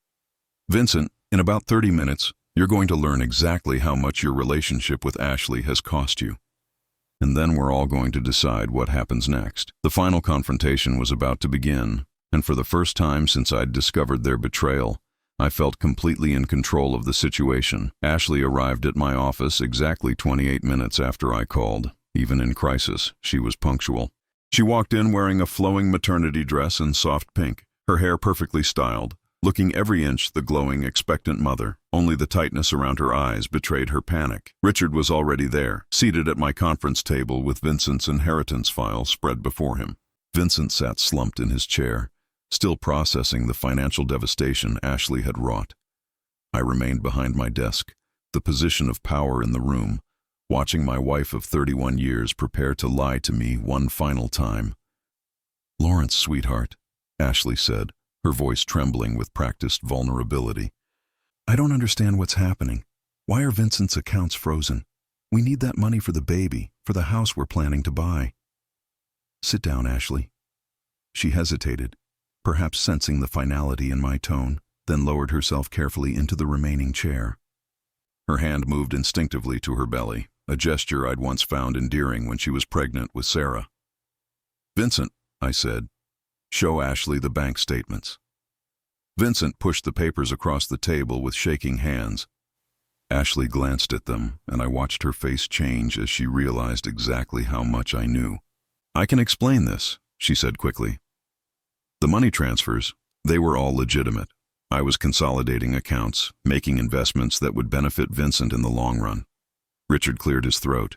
Vincent, in about 30 minutes, you're going to learn exactly how much your relationship with Ashley has cost you. And then we're all going to decide what happens next. The final confrontation was about to begin, and for the first time since I'd discovered their betrayal, I felt completely in control of the situation. Ashley arrived at my office exactly 28 minutes after I called. Even in crisis, she was punctual. She walked in wearing a flowing maternity dress in soft pink, her hair perfectly styled, looking every inch the glowing, expectant mother. Only the tightness around her eyes betrayed her panic. Richard was already there, seated at my conference table with Vincent's inheritance file spread before him. Vincent sat slumped in his chair, still processing the financial devastation Ashley had wrought. I remained behind my desk, the position of power in the room, watching my wife of 31 years prepare to lie to me one final time. "Lawrence, sweetheart," Ashley said, her voice trembling with practiced vulnerability. "I don't understand what's happening. Why are Vincent's accounts frozen? We need that money for the baby, for the house we're planning to buy." "Sit down, Ashley." She hesitated, perhaps sensing the finality in my tone, then lowered herself carefully into the remaining chair. Her hand moved instinctively to her belly, a gesture I'd once found endearing when she was pregnant with Sarah. "Vincent," I said, "show Ashley the bank statements." Vincent pushed the papers across the table with shaking hands. Ashley glanced at them, and I watched her face change as she realized exactly how much I knew. "I can explain this," she said quickly. "The money transfers, they were all legitimate. I was consolidating accounts, making investments that would benefit Vincent in the long run." Richard cleared his throat.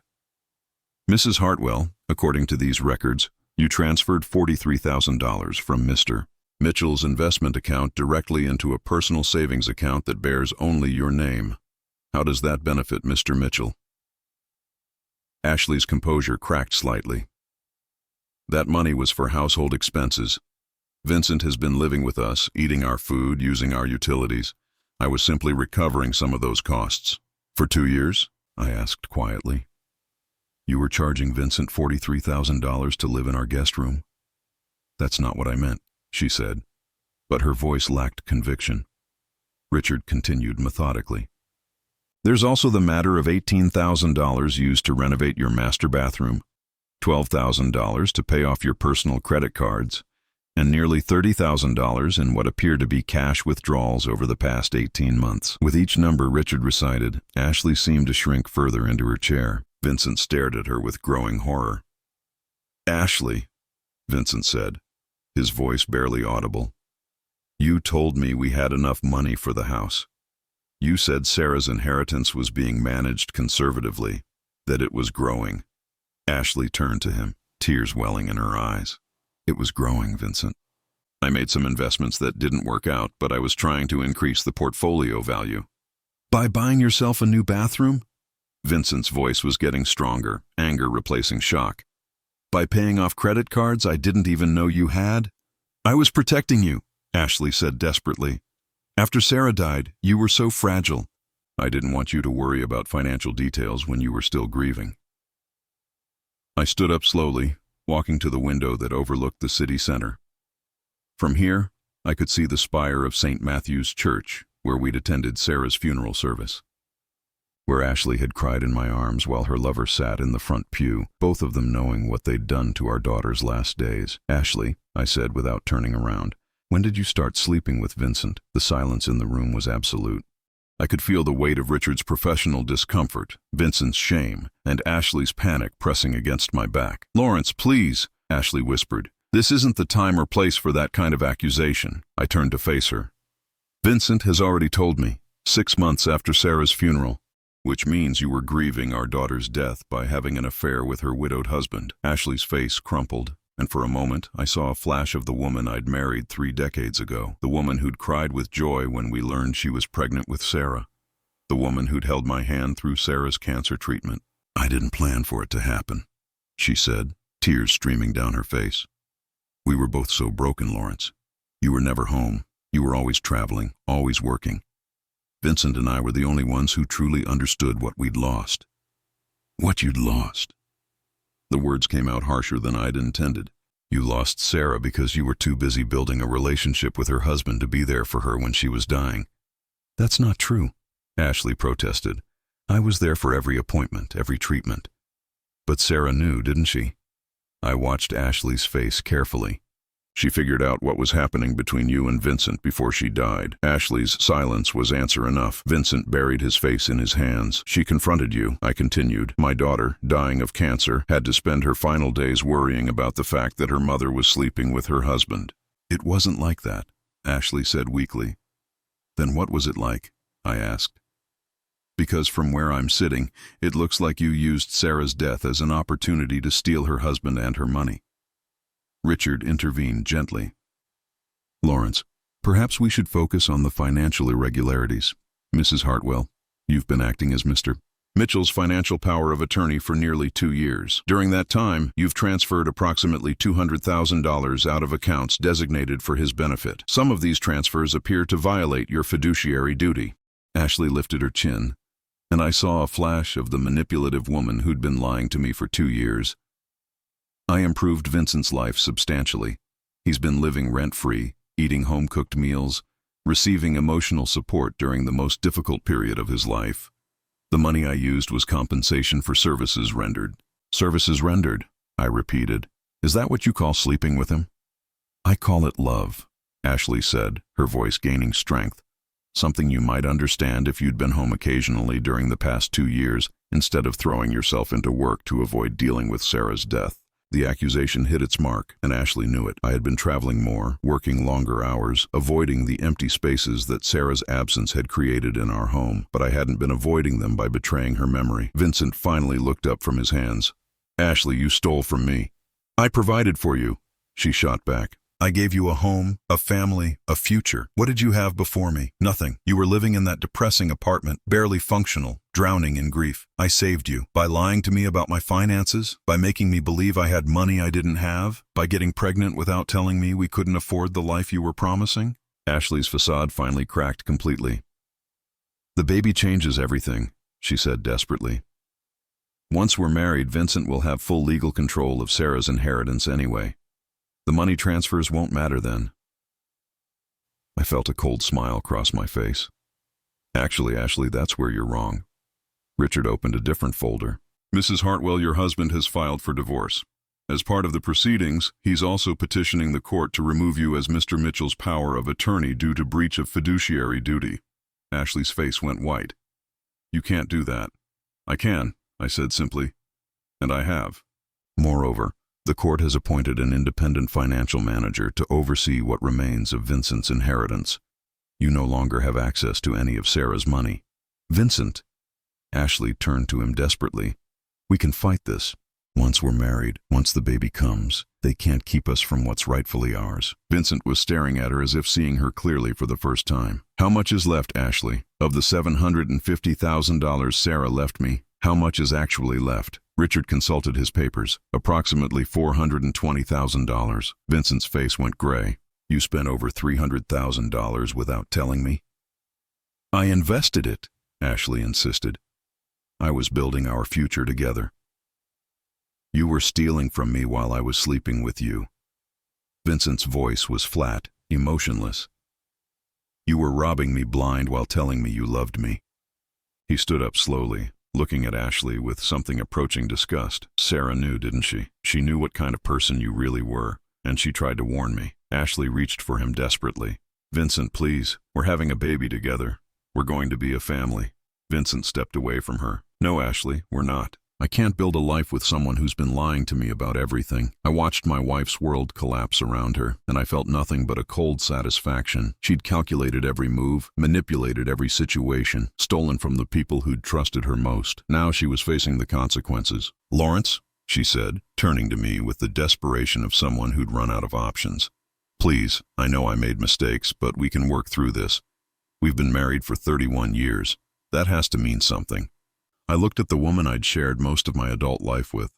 "Mrs. Hartwell, according to these records, you transferred $43,000 from Mr. Mitchell's investment account directly into a personal savings account that bears only your name. How does that benefit Mr. Mitchell?" Ashley's composure cracked slightly. "That money was for household expenses. Vincent has been living with us, eating our food, using our utilities. I was simply recovering some of those costs." "For 2 years?" I asked quietly. "You were charging Vincent $43,000 to live in our guest room?" "That's not what I meant," she said, but her voice lacked conviction. Richard continued methodically. "There's also the matter of $18,000 used to renovate your master bathroom, $12,000 to pay off your personal credit cards, and nearly $30,000 in what appear to be cash withdrawals over the past 18 months. With each number Richard recited, Ashley seemed to shrink further into her chair. Vincent stared at her with growing horror. "Ashley," Vincent said, his voice barely audible, "you told me we had enough money for the house. You said Sarah's inheritance was being managed conservatively, that it was growing." Ashley turned to him, tears welling in her eyes. "It was growing, Vincent. I made some investments that didn't work out, but I was trying to increase the portfolio value." "By buying yourself a new bathroom?" Vincent's voice was getting stronger, anger replacing shock. "By paying off credit cards I didn't even know you had?" "I was protecting you," Ashley said desperately. "After Sarah died, you were so fragile. I didn't want you to worry about financial details when you were still grieving." I stood up slowly, walking to the window that overlooked the city center. From here, I could see the spire of St. Matthew's Church, where we'd attended Sarah's funeral service, where Ashley had cried in my arms while her lover sat in the front pew, both of them knowing what they'd done to our daughter's last days. "Ashley," I said without turning around, "when did you start sleeping with Vincent?" The silence in the room was absolute. I could feel the weight of Richard's professional discomfort, Vincent's shame, and Ashley's panic pressing against my back. "Lawrence, please," Ashley whispered. "This isn't the time or place for that kind of accusation." I turned to face her. "Vincent has already told me, 6 months after Sarah's funeral." "Which means you were grieving our daughter's death by having an affair with her widowed husband." Ashley's face crumpled, and for a moment I saw a flash of the woman I'd married 3 decades ago, the woman who'd cried with joy when we learned she was pregnant with Sarah, the woman who'd held my hand through Sarah's cancer treatment. "I didn't plan for it to happen," she said, tears streaming down her face. "We were both so broken, Lawrence. You were never home. You were always traveling, always working. Vincent and I were the only ones who truly understood what we'd lost." "What you'd lost?" The words came out harsher than I'd intended. "You lost Sarah because you were too busy building a relationship with her husband to be there for her when she was dying." "That's not true," Ashley protested. "I was there for every appointment, every treatment." "But Sarah knew, didn't she?" I watched Ashley's face carefully. "She figured out what was happening between you and Vincent before she died." Ashley's silence was answer enough. Vincent buried his face in his hands. "She confronted you," I continued. "My daughter, dying of cancer, had to spend her final days worrying about the fact that her mother was sleeping with her husband." "It wasn't like that," Ashley said weakly. "Then what was it like?" I asked. "Because from where I'm sitting, it looks like you used Sarah's death as an opportunity to steal her husband and her money." Richard intervened gently. Lawrence, perhaps we should focus on the financial irregularities. Mrs. Hartwell, you've been acting as Mr. Mitchell's financial power of attorney for nearly 2 years. During that time, you've transferred approximately $200,000 out of accounts designated for his benefit. Some of these transfers appear to violate your fiduciary duty. Ashley lifted her chin, and I saw a flash of the manipulative woman who'd been lying to me for 2 years. I improved Vincent's life substantially. He's been living rent-free, eating home-cooked meals, receiving emotional support during the most difficult period of his life. The money I used was compensation for services rendered. Services rendered, I repeated. Is that what you call sleeping with him? I call it love, Ashley said, her voice gaining strength. Something you might understand if you'd been home occasionally during the past 2 years, instead of throwing yourself into work to avoid dealing with Sarah's death. The accusation hit its mark, and Ashley knew it. I had been traveling more, working longer hours, avoiding the empty spaces that Sarah's absence had created in our home, but I hadn't been avoiding them by betraying her memory. Vincent finally looked up from his hands. Ashley, you stole from me. I provided for you, she shot back. I gave you a home, a family, a future. What did you have before me? Nothing. You were living in that depressing apartment, barely functional, drowning in grief. I saved you. By lying to me about my finances, by making me believe I had money I didn't have, by getting pregnant without telling me we couldn't afford the life you were promising. Ashley's facade finally cracked completely. The baby changes everything, she said desperately. Once we're married, Vincent will have full legal control of Sarah's inheritance anyway. The money transfers won't matter then. I felt a cold smile cross my face. Actually, Ashley, that's where you're wrong. Richard opened a different folder. Mrs. Hartwell, your husband has filed for divorce. As part of the proceedings, he's also petitioning the court to remove you as Mr. Mitchell's power of attorney due to breach of fiduciary duty. Ashley's face went white. You can't do that. I can, I said simply. And I have. Moreover, the court has appointed an independent financial manager to oversee what remains of Vincent's inheritance. You no longer have access to any of Sarah's money. Vincent, Ashley turned to him desperately. We can fight this. Once we're married, once the baby comes, they can't keep us from what's rightfully ours. Vincent was staring at her as if seeing her clearly for the first time. How much is left, Ashley? Of the $750,000 Sarah left me, how much is actually left? Richard consulted his papers. Approximately $420,000. Vincent's face went gray. You spent over $300,000 without telling me? I invested it, Ashley insisted. I was building our future together. You were stealing from me while I was sleeping with you. Vincent's voice was flat, emotionless. You were robbing me blind while telling me you loved me. He stood up slowly, looking at Ashley with something approaching disgust. Sarah knew, didn't she? She knew what kind of person you really were, and she tried to warn me. Ashley reached for him desperately. Vincent, please, we're having a baby together. We're going to be a family. Vincent stepped away from her. No, Ashley, we're not. I can't build a life with someone who's been lying to me about everything. I watched my wife's world collapse around her, and I felt nothing but a cold satisfaction. She'd calculated every move, manipulated every situation, stolen from the people who'd trusted her most. Now she was facing the consequences. Lawrence, she said, turning to me with the desperation of someone who'd run out of options. Please, I know I made mistakes, but we can work through this. We've been married for 31 years. That has to mean something. I looked at the woman I'd shared most of my adult life with,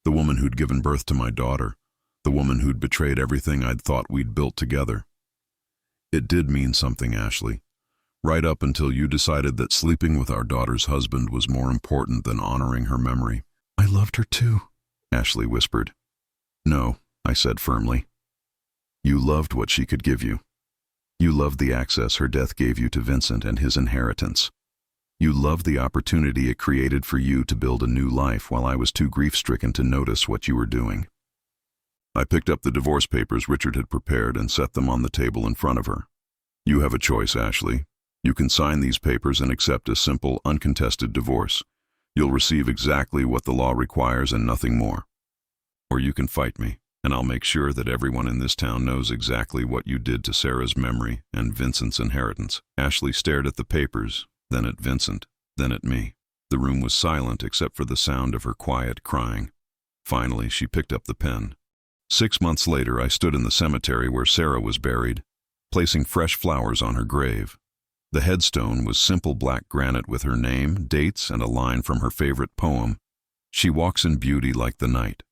the woman who'd given birth to my daughter, the woman who'd betrayed everything I'd thought we'd built together. It did mean something, Ashley, right up until you decided that sleeping with our daughter's husband was more important than honoring her memory. I loved her too, Ashley whispered. No, I said firmly. You loved what she could give you. You loved the access her death gave you to Vincent and his inheritance. You loved the opportunity it created for you to build a new life while I was too grief-stricken to notice what you were doing. I picked up the divorce papers Richard had prepared and set them on the table in front of her. You have a choice, Ashley. You can sign these papers and accept a simple, uncontested divorce. You'll receive exactly what the law requires and nothing more. Or you can fight me, and I'll make sure that everyone in this town knows exactly what you did to Sarah's memory and Vincent's inheritance. Ashley stared at the papers, then at Vincent, then at me. The room was silent except for the sound of her quiet crying. Finally, she picked up the pen. 6 months later, I stood in the cemetery where Sarah was buried, placing fresh flowers on her grave. The headstone was simple black granite with her name, dates, and a line from her favorite poem, "She walks in beauty like the night."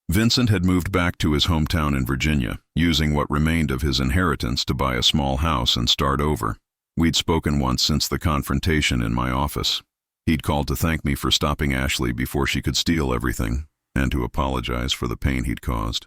Vincent had moved back to his hometown in Virginia, using what remained of his inheritance to buy a small house and start over. We'd spoken once since the confrontation in my office. He'd called to thank me for stopping Ashley before she could steal everything, and to apologize for the pain he'd caused.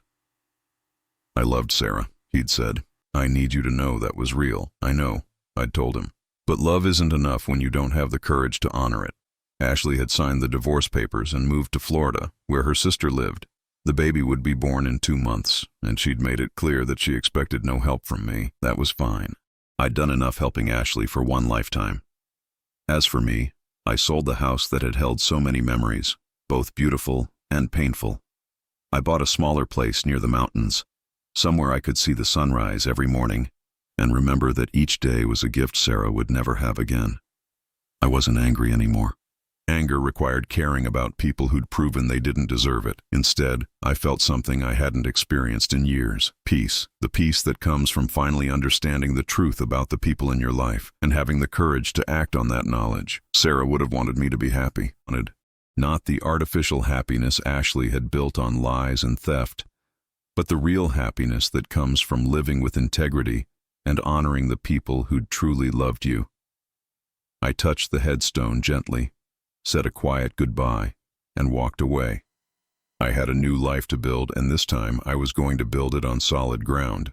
"I loved Sarah," he'd said. "I need you to know that was real." "I know," I'd told him. "But love isn't enough when you don't have the courage to honor it." Ashley had signed the divorce papers and moved to Florida, where her sister lived. The baby would be born in 2 months, and she'd made it clear that she expected no help from me. That was fine. I'd done enough helping Ashley for one lifetime. As for me, I sold the house that had held so many memories, both beautiful and painful. I bought a smaller place near the mountains, somewhere I could see the sunrise every morning, and remember that each day was a gift Sarah would never have again. I wasn't angry anymore. Anger required caring about people who'd proven they didn't deserve it. Instead, I felt something I hadn't experienced in years. Peace. The peace that comes from finally understanding the truth about the people in your life and having the courage to act on that knowledge. Sarah would have wanted me to be happy. Not the artificial happiness Ashley had built on lies and theft, but the real happiness that comes from living with integrity and honoring the people who'd truly loved you. I touched the headstone gently, said a quiet goodbye, and walked away. I had a new life to build, and this time I was going to build it on solid ground.